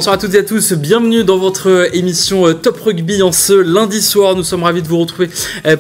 Bonsoir à toutes et à tous, bienvenue dans votre émission Top Rugby en ce lundi soir. Nous sommes ravis de vous retrouver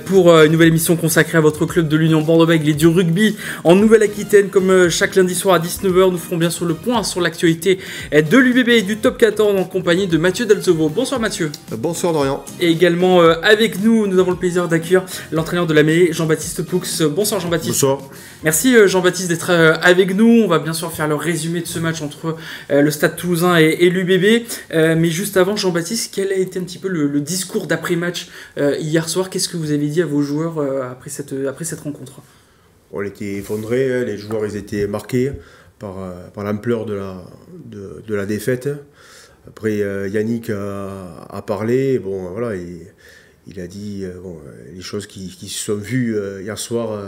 pour une nouvelle émission consacrée à votre club de l'Union Bordeaux-Bègles et du rugby en Nouvelle-Aquitaine. Comme chaque lundi soir à 19h, nous ferons bien sûr le point sur l'actualité de l'UBB et du Top 14 en compagnie de Mathieu Delzovo. Bonsoir Mathieu. Bonsoir Dorian. Et également avec nous, nous avons le plaisir d'accueillir l'entraîneur de la mêlée, Jean-Baptiste Poux. Bonsoir Jean-Baptiste. Bonsoir. Merci Jean-Baptiste d'être avec nous. On va bien sûr faire le résumé de ce match entre le Stade Toulousain et l'UBB. Mais juste avant, Jean-Baptiste, quel a été un petit peu le discours d'après-match hier soir? Qu'est-ce que vous avez dit à vos joueurs après cette rencontre? On était effondrés, les joueurs ils étaient marqués par l'ampleur de la défaite. Après Yannick a parlé, bon voilà, il a dit les choses qui se sont vues hier soir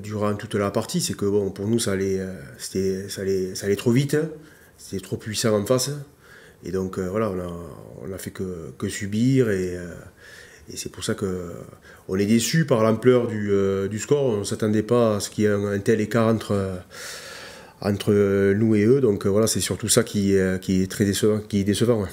durant toute la partie, c'est que bon, pour nous ça allait trop vite, c'était trop puissant en face. Et donc voilà, on a fait que subir et c'est pour ça qu'on est déçu par l'ampleur du score. On ne s'attendait pas à ce qu'il y ait un tel écart entre nous et eux. Donc voilà, c'est surtout ça qui est très décevant. Ouais.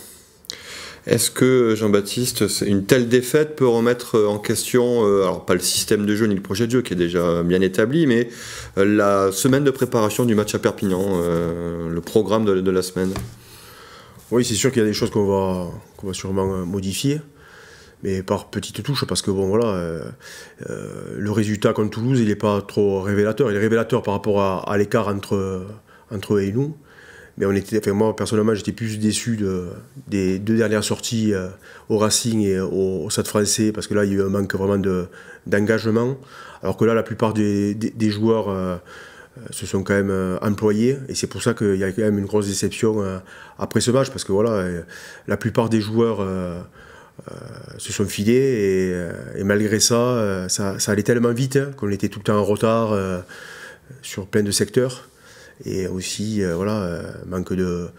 Est-ce que, Jean-Baptiste, une telle défaite peut remettre en question, alors pas le système de jeu ni le projet de jeu qui est déjà bien établi, mais la semaine de préparation du match à Perpignan, le programme de la semaine? Oui, c'est sûr qu'il y a des choses qu'on va sûrement modifier, mais par petites touches, parce que bon voilà, le résultat contre Toulouse, il n'est pas trop révélateur. Il est révélateur par rapport à l'écart entre eux et nous. Mais moi personnellement, j'étais plus déçu des deux dernières sorties au Racing et au Stade Français, parce que là, il y a eu un manque vraiment d'engagement. Alors que là, la plupart des joueurs se sont quand même employés, et c'est pour ça qu'il y a quand même une grosse déception après ce match, parce que voilà, la plupart des joueurs se sont filés, et malgré ça, ça allait tellement vite qu'on était tout le temps en retard sur plein de secteurs. Et aussi, manque de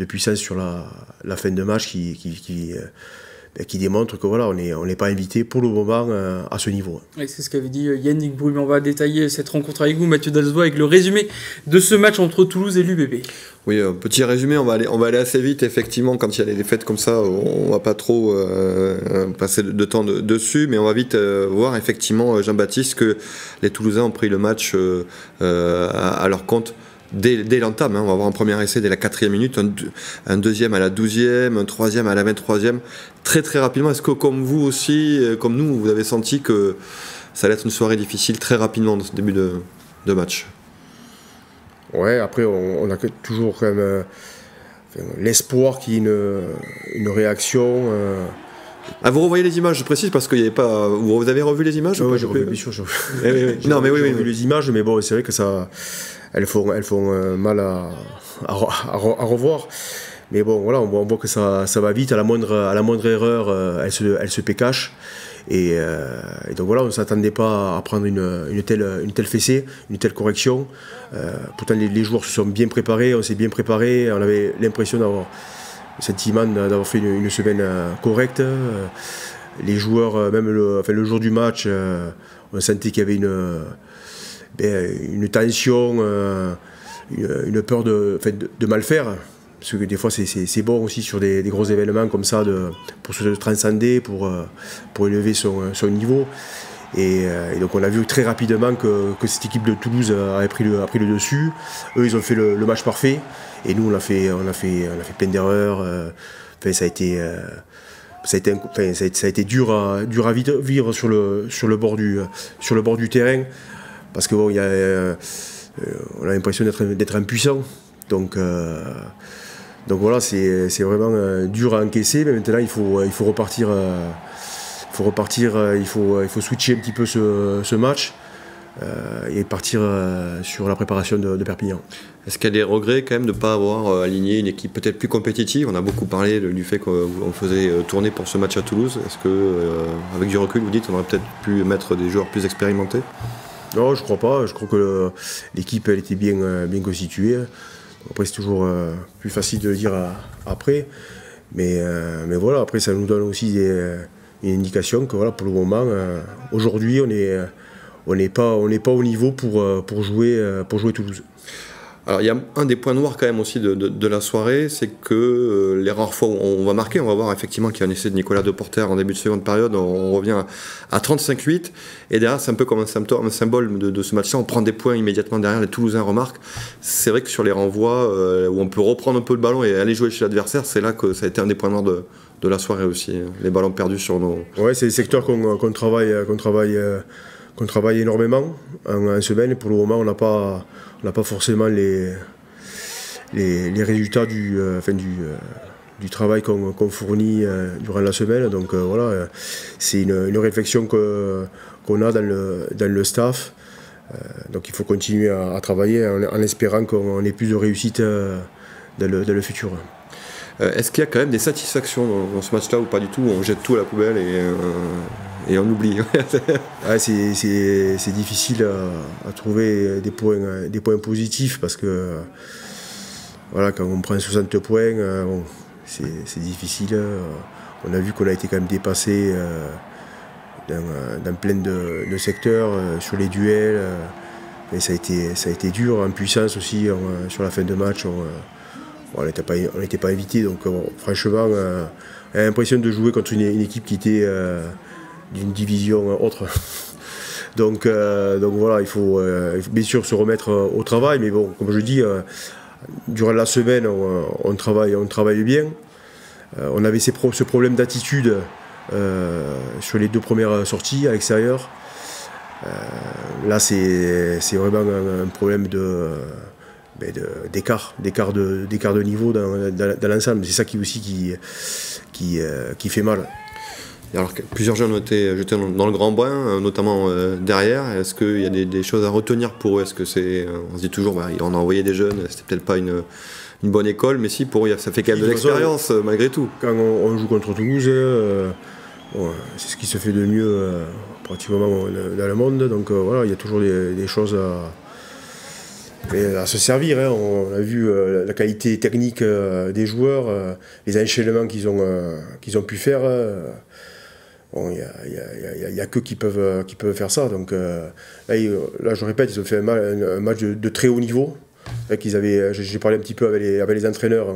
puissance sur la fin de match qui démontre que voilà, on n'est pas invité pour le moment à ce niveau. Oui, c'est ce qu'avait dit Yannick Brume. On va détailler cette rencontre avec vous, Mathieu Delzovo, avec le résumé de ce match entre Toulouse et l'UBB. Oui, petit résumé, on va aller assez vite. Effectivement, quand il y a des défaites comme ça, on va pas trop passer de temps dessus, mais on va vite voir effectivement, Jean-Baptiste, que les Toulousains ont pris le match à leur compte. Dès l'entame, on va avoir un premier essai dès la 4e minute, un deuxième à la 12e, un troisième à la 23e, très très rapidement. Est-ce que comme vous aussi, comme nous, vous avez senti que ça allait être une soirée difficile très rapidement dans ce début de match? Ouais, après on a toujours quand même l'espoir qu'il y ait une réaction. Ah, vous revoyez les images, je précise, parce qu'il n'y avait pas. Vous avez revu les images? Oui, j'ai revu, bien sûr. Non, mais oui, j'ai revu les images, mais bon, c'est vrai que ça. Elles font mal à revoir. Mais bon, voilà, on voit que ça va vite. À la moindre erreur, elle se pécache. Et donc voilà, on ne s'attendait pas à prendre une telle fessée, une telle correction. Pourtant, les joueurs se sont bien préparés, on s'est bien préparé. On avait l'impression d'avoir le sentiment d'avoir fait une semaine correcte. Les joueurs, même le jour du match, on sentait qu'il y avait une tension, une peur de mal faire, parce que des fois c'est bon aussi sur des gros événements comme ça pour se transcender, pour élever son niveau. Et donc on a vu très rapidement que cette équipe de Toulouse avait pris le dessus. Eux ils ont fait le match parfait, et nous on a fait plein d'erreurs. Ça a été dur à vivre sur le bord du terrain. Parce que bon, on a l'impression d'être impuissant. Donc voilà, c'est vraiment dur à encaisser. Mais maintenant, il faut repartir. Il faut switcher un petit peu ce match et partir sur la préparation de Perpignan. Est-ce qu'il y a des regrets quand même de ne pas avoir aligné une équipe peut-être plus compétitive? On a beaucoup parlé du fait qu'on faisait tourner pour ce match à Toulouse. Est-ce que, avec du recul, vous dites qu'on aurait peut-être pu mettre des joueurs plus expérimentés? Non, je crois pas. Je crois que l'équipe elle était bien constituée. Après, c'est toujours plus facile de le dire après. Mais voilà, après, ça nous donne aussi une indication que voilà, pour le moment, aujourd'hui, on n'est pas au niveau pour jouer Toulouse. Alors il y a un des points noirs quand même aussi de la soirée, c'est que les rares fois où on va marquer, on va voir effectivement qu'il y a un essai de Nicolas Deporter en début de seconde période, on revient à 35-8, et derrière c'est un peu comme un symbole de ce match-là, on prend des points immédiatement derrière, les Toulousains remarquent. C'est vrai que sur les renvois, où on peut reprendre un peu le ballon et aller jouer chez l'adversaire, c'est là que ça a été un des points noirs de la soirée aussi, les ballons perdus sur nos... Ouais, c'est des secteurs qu'on travaille énormément en semaine, et pour le moment on n'a pas forcément les résultats du travail qu'on fournit durant la semaine. Donc voilà, c'est une réflexion qu'on a dans le staff. Donc il faut continuer à travailler en espérant qu'on ait plus de réussite dans le futur. Est-ce qu'il y a quand même des satisfactions dans ce match-là ou pas du tout? On jette tout à la poubelle et on oublie. Ouais, c'est difficile à trouver des points positifs parce que voilà, quand on prend 60 points, bon, c'est difficile. On a vu qu'on a été quand même dépassé dans plein de secteurs, sur les duels. Et ça a été dur, en puissance aussi, sur la fin de match. On n'était pas invité, donc franchement, on a l'impression de jouer contre une équipe qui était d'une division autre. donc voilà, il faut bien sûr se remettre au travail, mais bon, comme je dis, durant la semaine, on travaille bien. On avait ce problème d'attitude sur les 2 premières sorties à l'extérieur. Là, c'est vraiment un problème d'écart de niveau dans l'ensemble. C'est ça qui fait mal. Alors que plusieurs jeunes ont été jetés dans le grand bain, notamment derrière. Est-ce qu'il y a des choses à retenir pour eux? Est-ce que on se dit toujours, on a envoyé des jeunes, c'était peut-être pas une bonne école, mais si, pour eux, ça fait quand même de l'expérience malgré tout. Quand on joue contre Toulouse, c'est ce qui se fait de mieux pratiquement dans le monde. Donc voilà, il y a toujours des choses à se servir. Hein. On a vu la qualité technique des joueurs, les enchaînements qu'ils ont pu faire. Bon, il y a que qui peuvent faire ça. Donc là, je répète, ils ont fait un match de très haut niveau. J'ai parlé un petit peu avec les entraîneurs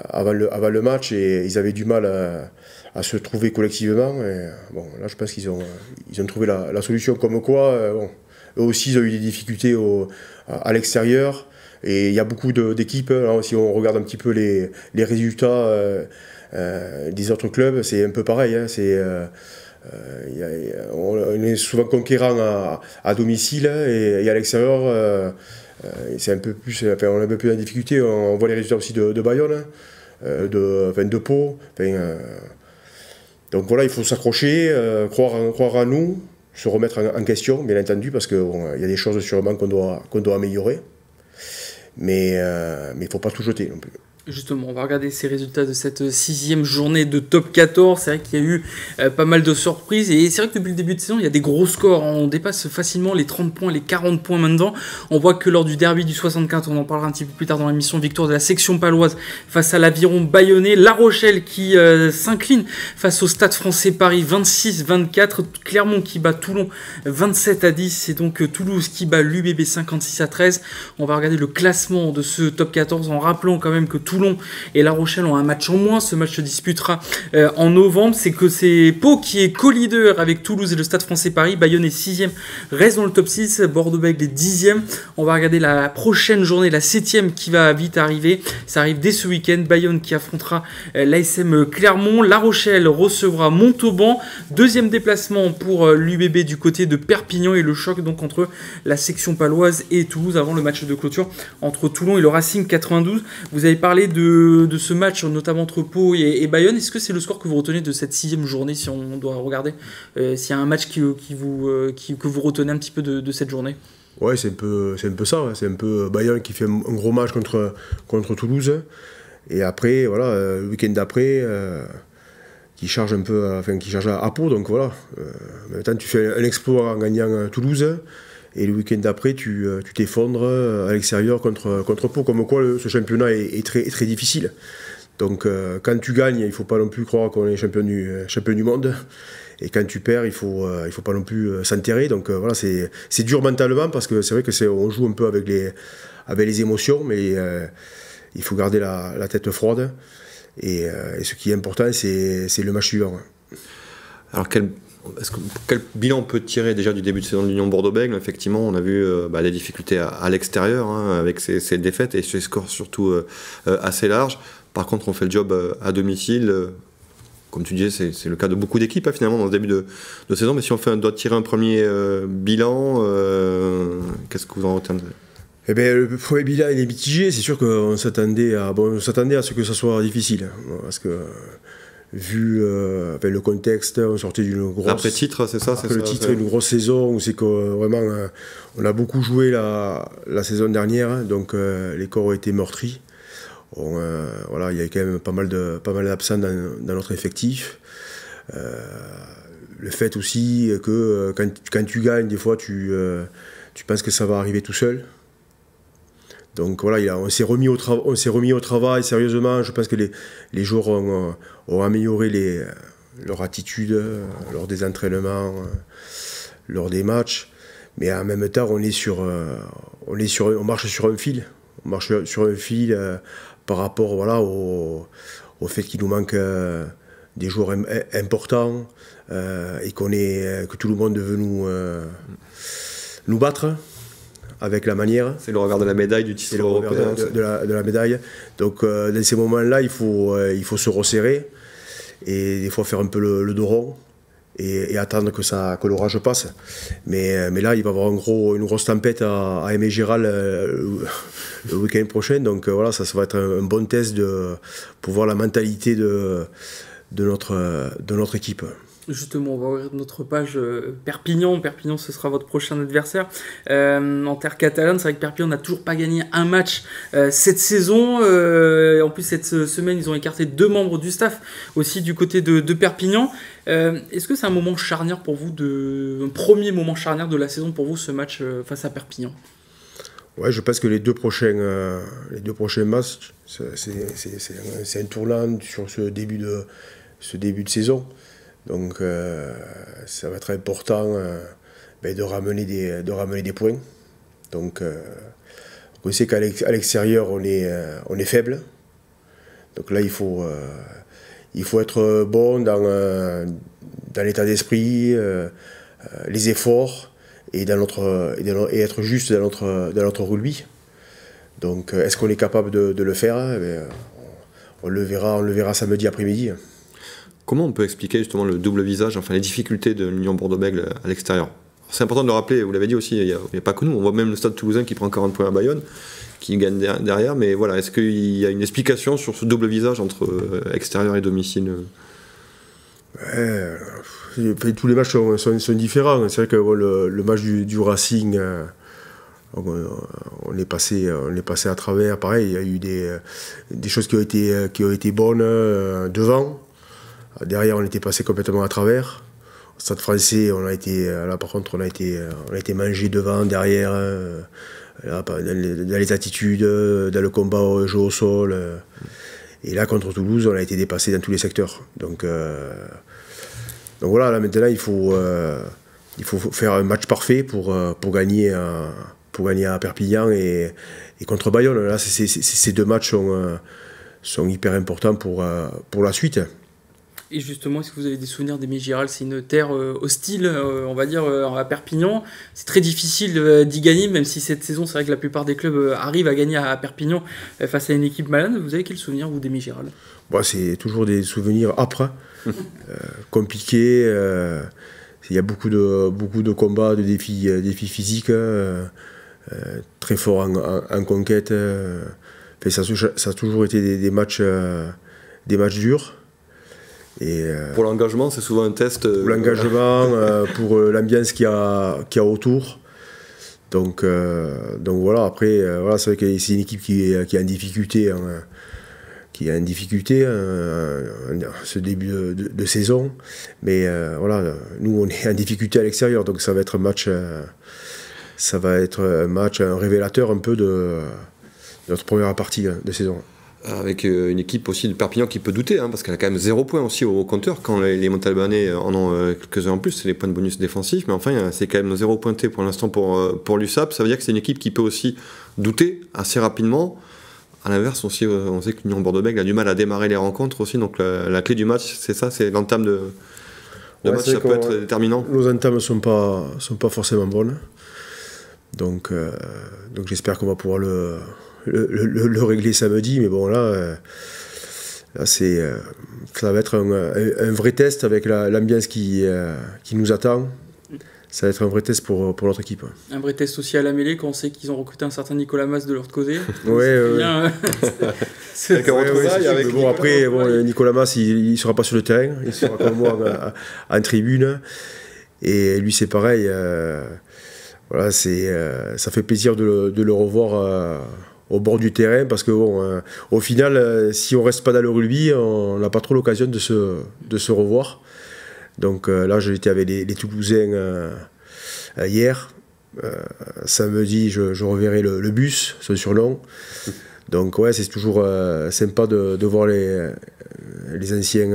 avant le match, et ils avaient du mal à se trouver collectivement. Et, bon, là, je pense qu'ils ont trouvé la solution. Comme quoi, eux aussi, ils ont eu des difficultés à l'extérieur. Et il y a beaucoup d'équipes. Si on regarde un petit peu les résultats des autres clubs, c'est un peu pareil. Hein. On est souvent conquérant à domicile, et à l'extérieur, c'est un peu plus, on a un peu plus de difficulté. On voit les résultats aussi de Bayonne, de Pau. Donc voilà, il faut s'accrocher, croire en nous, se remettre en question, bien entendu, parce qu'il y a des choses sûrement qu'on doit améliorer. Mais il ne faut pas tout jeter non plus. Justement, on va regarder ces résultats de cette 6e journée de top 14. C'est vrai qu'il y a eu pas mal de surprises, et c'est vrai que depuis le début de saison, il y a des gros scores. On dépasse facilement les 30 points, les 40 points maintenant. On voit que lors du derby du 64, on en parlera un petit peu plus tard dans l'émission, victoire de la section paloise face à l'Aviron bayonnais. La Rochelle qui s'incline face au Stade Français Paris 26-24. Clermont qui bat Toulon 27-10. Et donc Toulouse qui bat l'UBB 56-13. On va regarder le classement de ce top 14 en rappelant quand même que Toulon et La Rochelle ont un match en moins. Ce match se disputera en novembre. C'est que c'est Pau qui est co-leader avec Toulouse et le Stade Français Paris. Bayonne est 6e, reste dans le top 6. Bordeaux-Bègles est 10e. On va regarder la prochaine journée, la 7e qui va vite arriver. Ça arrive dès ce week-end. Bayonne qui affrontera l'ASM Clermont. La Rochelle recevra Montauban. 2e déplacement pour l'UBB du côté de Perpignan, et le choc donc entre la section paloise et Toulouse avant le match de clôture entre Toulon et le Racing 92. Vous avez parlé de ce match, notamment entre Pau et Bayonne. Est-ce que c'est le score que vous retenez de cette 6e journée, si on doit regarder s'il y a un match que vous retenez un petit peu de cette journée? Ouais, c'est un peu ça. Ouais. C'est un peu Bayonne qui fait un gros match contre Toulouse. Et après, voilà, le week-end d'après, qui charge un peu, qui charge à Pau. Donc voilà, maintenant tu fais un exploit en gagnant Toulouse. Et le week-end d'après, tu t'effondres à l'extérieur contre Pau. Comme quoi, ce championnat est très, très difficile. Donc, quand tu gagnes, il ne faut pas non plus croire qu'on est champion du monde. Et quand tu perds, il faut pas non plus s'enterrer. Donc voilà, c'est dur mentalement parce que c'est vrai que on joue un peu avec les émotions, mais il faut garder la tête froide. Et ce qui est important, c'est le match suivant. Alors quel bilan on peut tirer déjà du début de saison de l'Union Bordeaux-Bègles? Effectivement, on a vu des difficultés à l'extérieur, hein, avec ces défaites et ces scores surtout assez larges. Par contre, on fait le job à domicile. Comme tu disais, c'est le cas de beaucoup d'équipes, hein, finalement, dans ce début de saison. Mais si on doit tirer un premier bilan, qu'est-ce que vous en retenez? Eh bien, le premier bilan, il est mitigé. C'est sûr qu'on s'attendait à ce que ça soit difficile. Parce que, vu le contexte, on sortait d'une grosse... Après-titre, c'est ça? Le titre est une grosse saison, où c'est que vraiment, on a beaucoup joué la saison dernière, hein, donc les corps ont été meurtris. Voilà, il y avait quand même pas mal d'absents dans notre effectif. Le fait aussi que quand tu gagnes, des fois, tu penses que ça va arriver tout seul. Donc voilà, on s'est remis au travail sérieusement. Je pense que les joueurs ont amélioré leur attitude lors des entraînements, lors des matchs. Mais en même temps, on marche sur un fil. On marche sur un fil par rapport au fait qu'il nous manque des joueurs importants et que tout le monde veut nous battre. Avec la manière. C'est le revers de la médaille du titre européen. De la médaille. Donc dans ces moments-là, il faut se resserrer et des fois faire un peu le dos rond et attendre que l'orage passe. Mais là, il va y avoir une grosse tempête à Aimé Giral le week-end prochain. Donc voilà, ça va être un bon test pour voir la mentalité de notre équipe. Justement, on va ouvrir notre page Perpignan. Perpignan, ce sera votre prochain adversaire. En terre catalane, c'est vrai que Perpignan n'a toujours pas gagné un match cette saison. En plus, cette semaine, ils ont écarté 2 membres du staff aussi du côté de Perpignan. Est-ce que c'est un moment charnière pour vous, un premier moment charnière de la saison pour vous, ce match face à Perpignan? Ouais, je pense que les deux prochains matchs, c'est un tournant sur ce début de saison. Donc ça va être important de ramener des points. Donc on sait qu'à l'extérieur on est faible. Donc là il faut être bon dans l'état d'esprit, les efforts et être juste dans notre rugby. Donc est-ce qu'on est capable de le faire? On le verra samedi après-midi. Comment on peut expliquer justement le double visage, enfin les difficultés de l'Union Bordeaux-Bègles à l'extérieur? C'est important de le rappeler, vous l'avez dit aussi, il n'y a pas que nous, on voit même le Stade Toulousain qui prend 40 points à Bayonne, qui gagne derrière, mais voilà, est-ce qu'il y a une explication sur ce double visage entre extérieur et domicile? Tous les matchs sont différents. C'est vrai que le match du Racing, on est passé à travers. Pareil, il y a eu des choses qui ont été bonnes devant. Derrière, on était passé complètement à travers. Au Stade Français, on a été mangé devant, derrière, dans les attitudes, dans le combat au jeu au sol. Et là, contre Toulouse, on a été dépassé dans tous les secteurs. Donc voilà, là maintenant, il faut faire un match parfait pour gagner à Perpignan et contre Bayonne. Là, ces 2 matchs sont hyper importants pour la suite. Et justement, est-ce que vous avez des souvenirs d'Aimé Giral? C'est une terre hostile, on va dire, à Perpignan. C'est très difficile d'y gagner, même si cette saison, c'est vrai que la plupart des clubs arrivent à gagner à Perpignan face à une équipe malade. Vous avez quel souvenir, vous, d'Aimé Giral? C'est toujours des souvenirs âpres, compliqués. Il y a beaucoup de combats, de défis physiques, très forts en conquête. Ça a toujours été des matchs durs. Pour l'engagement, c'est souvent un test. Pour l'engagement, pour l'ambiance qu'il y a autour. Donc voilà, après, c'est vrai que c'est une équipe qui est en difficulté. Ce début de saison. Mais voilà, nous, on est en difficulté à l'extérieur. Donc ça va être un match, un révélateur un peu de notre première partie de saison. avec une équipe aussi de Perpignan qui peut douter, parce qu'elle a quand même 0 points aussi au compteur, quand les Montalbanais en ont quelques-uns en plus, c'est les points de bonus défensifs, mais enfin c'est quand même 0 pointé pour l'instant pour l'USAP. Ça veut dire que c'est une équipe qui peut aussi douter assez rapidement. À l'inverse, on sait que l'Union Bordeaux-Bègles a du mal à démarrer les rencontres aussi, donc la clé du match, c'est ça, c'est l'entame de match, ça peut être déterminant. Nos entames ne sont pas forcément bonnes, donc j'espère qu'on va pouvoir le régler samedi, mais bon là ça va être un vrai test avec l'ambiance qui nous attend. Ça va être un vrai test pour notre équipe. Un vrai test aussi à la mêlée quand on sait qu'ils ont recruté un certain Nicolas Mas de l'autre côté. Après, Nicolas Mas, il ne sera pas sur le terrain, il sera comme moi en tribune. Et lui, c'est pareil. Voilà, ça fait plaisir de le revoir au bord du terrain, parce que au final, si on ne reste pas dans le rugby, on n'a pas trop l'occasion de se revoir. Donc là, j'étais avec les Toulousains hier. Samedi, je reverrai le bus, c'est sur Long. Donc ouais, c'est toujours sympa de voir les anciens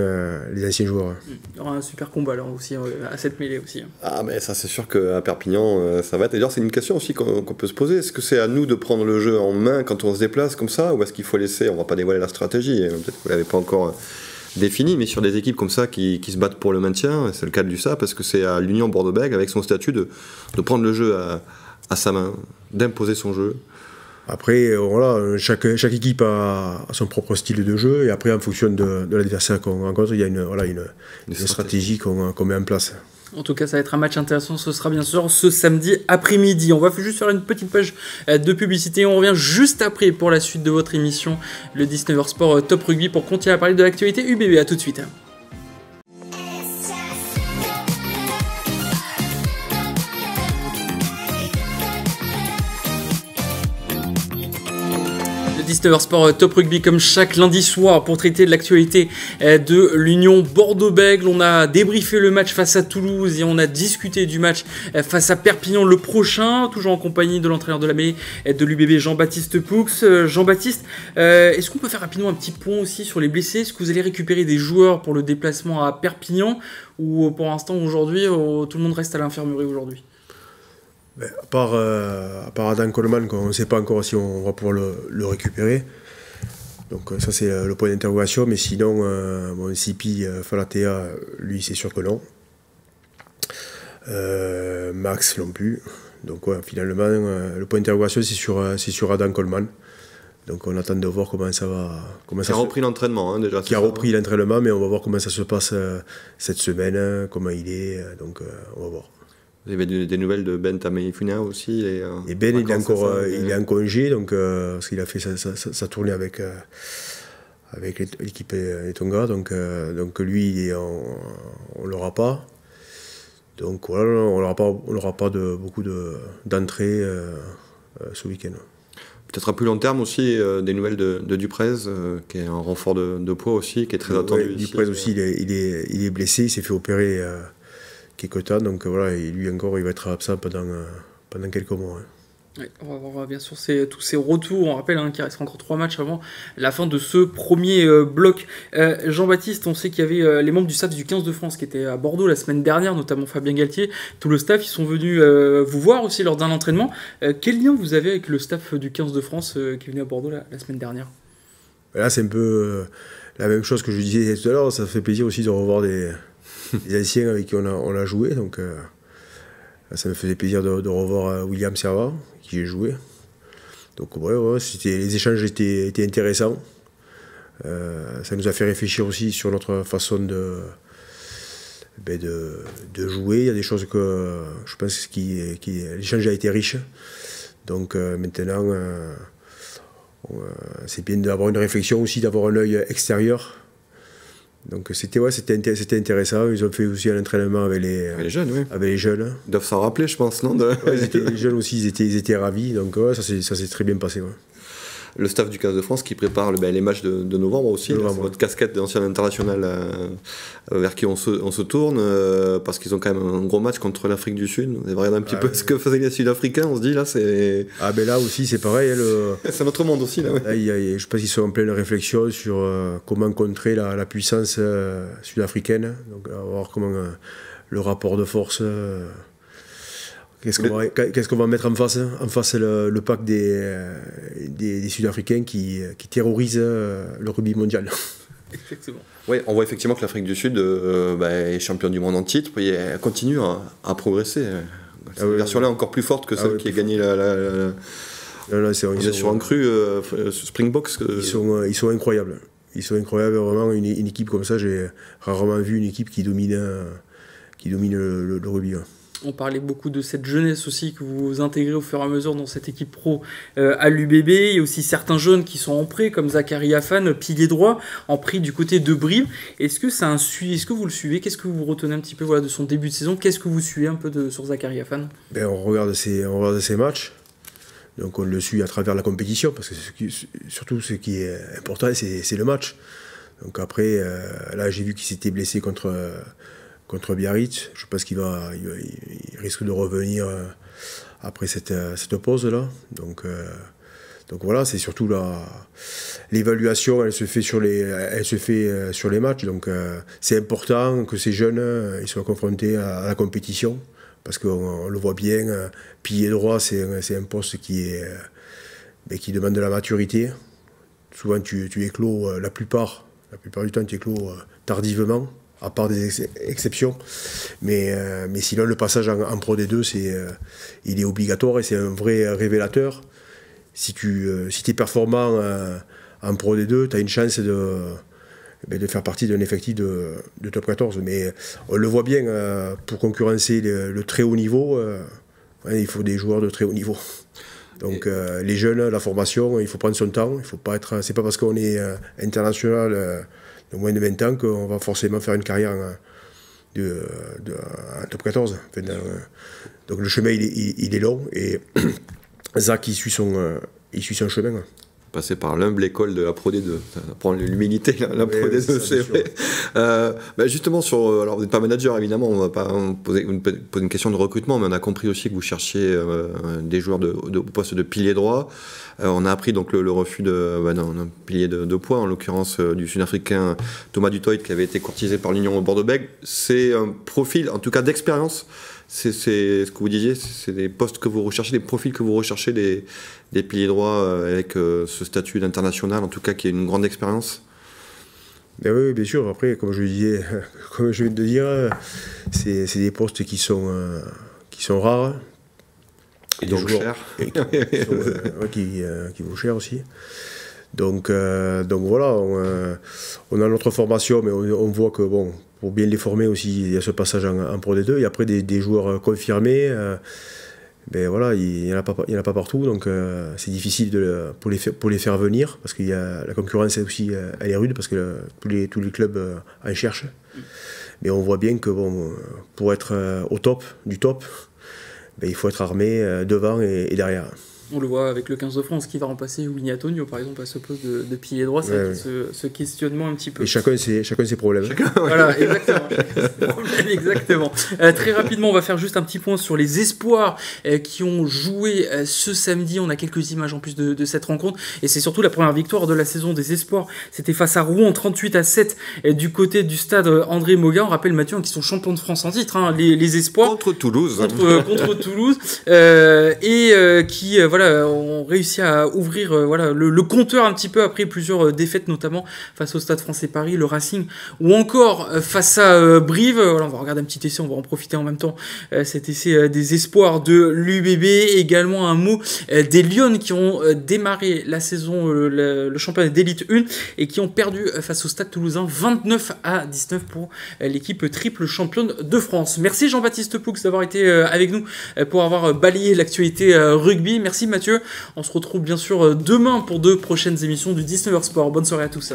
joueurs. Il y aura un super combat là aussi, à cette mêlée aussi. Ah mais ça c'est sûr qu'à Perpignan, ça va être... D'ailleurs c'est une question aussi qu'on peut se poser. Est-ce que c'est à nous de prendre le jeu en main quand on se déplace comme ça, ou est-ce qu'il faut laisser, on va pas dévoiler la stratégie, peut-être que vous l'avez pas encore... défini, mais sur des équipes comme ça qui se battent pour le maintien, c'est le cas du SAP, parce que c'est à l'Union Bordeaux-Bègles, avec son statut, de prendre le jeu à sa main, d'imposer son jeu. Après, voilà, chaque équipe a son propre style de jeu, et après, en fonction de l'adversaire qu'on rencontre, il y a une stratégie qu'on met en place. En tout cas, ça va être un match intéressant. Ce sera bien sûr ce samedi après-midi. On va juste faire une petite page de publicité. On revient juste après pour la suite de votre émission, le 19h Sport Top Rugby, pour continuer à parler de l'actualité UBB. A tout de suite. Sport Top Rugby comme chaque lundi soir pour traiter de l'actualité de l'Union Bordeaux-Bègles. On a débriefé le match face à Toulouse et on a discuté du match face à Perpignan le prochain, toujours en compagnie de l'entraîneur de la mêlée de l'UBB, Jean-Baptiste Poux. Jean-Baptiste, est-ce qu'on peut faire rapidement un petit point aussi sur les blessés? Est-ce que vous allez récupérer des joueurs pour le déplacement à Perpignan, ou pour l'instant aujourd'hui tout le monde reste à l'infirmerie aujourd'hui? À part Adam Coleman, on ne sait pas encore si on va pouvoir le récupérer. Donc ça c'est le point d'interrogation, mais sinon Sipi Falatea, lui c'est sûr que non. Max non plus. Donc finalement le point d'interrogation c'est sur Adam Coleman. Donc on attend de voir comment ça va. Qui a repris l'entraînement déjà. Qui a repris l'entraînement, mais on va voir comment ça se passe cette semaine, comment il est. Donc on va voir. Vous avez des nouvelles de Ben Tameifuna aussi? Et Ben, il est en congé, donc, parce qu'il a fait sa tournée avec l'équipe des Tonga. Donc lui, on ne l'aura pas. Donc voilà, on n'aura pas beaucoup d'entrées ce week-end. Peut-être à plus long terme aussi, des nouvelles de Duprez, qui est un renfort de poids aussi, qui est très attendu. Ouais, Duprez aussi, il est blessé, il s'est fait opérer quelques temps, donc voilà, et lui encore, il va être absent pendant quelques mois. Ouais, on va voir bien sûr tous ces retours. On rappelle qu'il reste encore 3 matchs avant la fin de ce premier bloc. Jean-Baptiste, on sait qu'il y avait les membres du staff du 15 de France qui étaient à Bordeaux la semaine dernière, notamment Fabien Galtier. Tout le staff, ils sont venus vous voir aussi lors d'un entraînement. Quel lien vous avez avec le staff du 15 de France qui est venu à Bordeaux la semaine dernière? Là, c'est un peu la même chose que je disais tout à l'heure. Ça fait plaisir aussi de revoir des anciens avec qui on a joué. Donc, ça me faisait plaisir de revoir William Servat, qui j'ai joué. Donc ouais, les échanges étaient intéressants. Ça nous a fait réfléchir aussi sur notre façon de jouer. Il y a des choses que je pense que l'échange a été riche. Donc maintenant, c'est bien d'avoir une réflexion aussi, d'avoir un œil extérieur. Donc c'était intéressant. Ils ont fait aussi un entraînement avec les jeunes. Oui. Avec les jeunes. Ils doivent s'en rappeler, je pense, non Les jeunes aussi, ils étaient ravis. Donc ça s'est très bien passé. Ouais. le staff du 15 de France qui prépare les matchs de novembre aussi. C'est votre casquette d'ancien international vers qui on se tourne, parce qu'ils ont quand même un gros match contre l'Afrique du Sud. Vous avez regardé un petit peu ce que faisaient les Sud-Africains, on se dit là c'est... Ah ben là aussi c'est pareil. C'est un autre monde aussi là. Ouais. Là je pense qu'ils sont en pleine réflexion sur comment contrer la puissance sud-africaine. Donc on va voir comment le rapport de force... Qu'est-ce qu'on va mettre en face le pack des Sud-Africains qui terrorisent le rugby mondial. Effectivement. Oui, on voit effectivement que l'Afrique du Sud est championne du monde en titre, et elle continue à progresser. Cette version-là est encore plus forte que celle qui a gagné la sur un cru Springboks. Ils sont incroyables. Ils sont incroyables, vraiment. Une équipe comme ça, j'ai rarement vu une équipe qui domine le rugby. On parlait beaucoup de cette jeunesse aussi que vous intégrez au fur et à mesure dans cette équipe pro à l'UBB. Il y a aussi certains jeunes qui sont en prêt, comme Zachary Afan, pilier droit, en prêt du côté de Brive. Est-ce que vous le suivez? Qu'est-ce que vous retenez un petit peu de son début de saison? Qu'est-ce que vous suivez un peu sur Zachary Afan? On regarde ses matchs. Donc on le suit à travers la compétition, parce que surtout ce qui est important, c'est le match. Donc après, là j'ai vu qu'il s'était blessé contre Biarritz. Je pense qu'il risque de revenir après cette pause-là. Donc voilà, c'est surtout l'évaluation, elle se fait sur les matchs. Donc c'est important que ces jeunes ils soient confrontés à la compétition, parce qu'on le voit bien, pilier droit, c'est un poste qui demande de la maturité. Souvent tu éclos, la plupart du temps tu éclos tardivement, à part des exceptions, mais sinon le passage en Pro D2 il est obligatoire, et c'est un vrai révélateur. Si tu es performant en Pro D2, tu as une chance de faire partie d'un effectif de top 14, mais on le voit bien, pour concurrencer le très haut niveau, il faut des joueurs de très haut niveau. Donc les jeunes, la formation, il faut prendre son temps. C'est pas parce qu'on est international de moins de 20 ans qu'on va forcément faire une carrière en top 14. Donc le chemin il est long, et Zach il suit son chemin. Passer par l'humble école de la Pro D2. Ça prend l'humilité, la Pro D2, c'est vrai. Justement, alors vous n'êtes pas manager, évidemment, on ne va pas poser une question de recrutement, mais on a compris aussi que vous cherchiez des joueurs de poste de pilier droit. On a appris donc le refus d'un pilier de poids, en l'occurrence du Sud-Africain Thomas Dutoit, qui avait été courtisé par l'Union Bordeaux-Bègles. C'est un profil, en tout cas d'expérience. C'est ce que vous disiez, c'est des postes que vous recherchez, des profils que vous recherchez, des piliers droits avec ce statut d'international, en tout cas qui a une grande expérience. Oui, bien sûr. Après, comme je viens de dire, c'est des postes qui sont rares. Et donc chers. Qui vaut cher aussi. Donc voilà, on a notre formation, mais on voit que pour bien les former aussi, il y a ce passage en Pro D2, et après des joueurs confirmés, voilà, il n'y en a pas partout, donc c'est difficile pour les faire venir, parce qu'il y a la concurrence aussi, elle est rude, parce que tous les clubs en cherchent. Mais on voit bien que pour être au top du top, il faut être armé devant et derrière. On le voit avec le 15 de France qui va remplacer Winnie Antonio, par exemple, à ce poste de pilier droit. C'est ce questionnement un petit peu. Et chacun ses problèmes. Voilà, exactement. Très rapidement, on va faire juste un petit point sur les espoirs qui ont joué ce samedi. On a quelques images en plus de cette rencontre. Et c'est surtout la première victoire de la saison des espoirs. C'était face à Rouen, 38-7 du côté du stade André Moga. On rappelle, Mathieu, qui sont champions de France en titre, les espoirs. Contre Toulouse. Contre Toulouse. Qui ont réussi à ouvrir le compteur un petit peu après plusieurs défaites, notamment face au Stade Français Paris, le Racing, ou encore face à Brive. On va regarder un petit essai, on va en profiter en même temps. Cet essai des espoirs de l'UBB. Également un mot des Lions qui ont démarré la saison, le championnat d'élite 1, et qui ont perdu face au Stade Toulousain 29-19 pour l'équipe triple championne de France. Merci Jean-Baptiste Poux d'avoir été avec nous pour avoir balayé l'actualité rugby. Merci Mathieu. On se retrouve bien sûr demain pour 2 prochaines émissions du 19h Sport. Bonne soirée à tous.